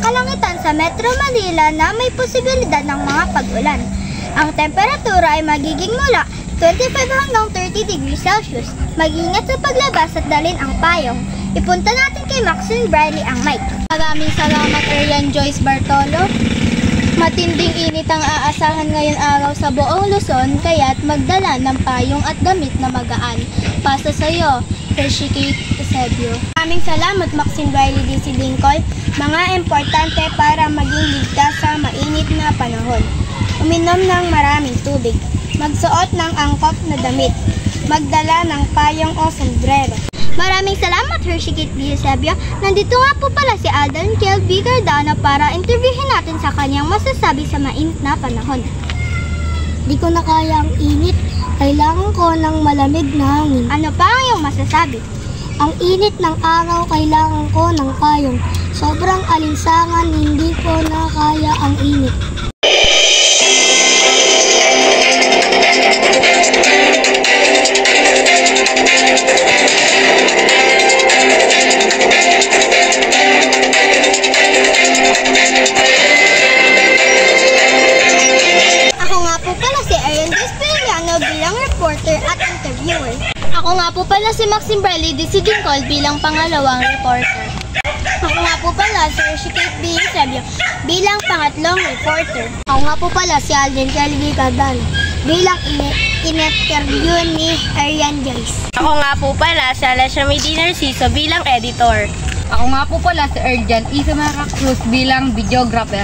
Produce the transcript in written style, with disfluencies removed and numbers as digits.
kalangitan sa Metro Manila na may posibilidad ng mga pag-ulan. Ang temperatura ay magiging mula 25 hanggang 30 degrees Celsius. Mag-ingat sa paglabas at dalhin ang payong. Ipunta natin kay Maxine Briley ang mic. Maraming salamat, Arian Joyce Bartolo. Matinding init ang aasahan ngayong araw sa buong Luzon, kaya't magdala ng payong at damit na magaan. Pasa sa iyo, Hershey Kate Eusebio. Maraming salamat, Maxine Briley DC Lincoln. Mga importante para maging ligtas sa mainit na panahon. Uminom ng maraming tubig. Magsuot ng angkop na damit. Magdala ng payong o sombrero. Maraming salamat, Hershey Kate Eusebio. Nandito nga po pala si Alden Kelby Cardano para interviewin natin sa kanyang masasabi sa mainit na panahon. Di ko na kaya ang init. Kailangan ko ng malamig na hangin. Ano pa ang iyong masasabi? Ang init ng araw, kailangan ko ng payong. Sobrang alinsangan, hindi ko na kaya ang init. Reporter at interviewer. Ako nga po pala si Maxine Briley DC Lincoln bilang pangalawang reporter. Ako nga po pala si Hershey Kate Eusebio bilang pangatlong reporter. Ako nga po pala si Alden Kelby Cardano bilang in-interview ni Arian Joyce. Ako nga po pala si Alessia Medina Narciso bilang editor. Ako nga po pala si Erjan Isamara Cruz bilang videographer.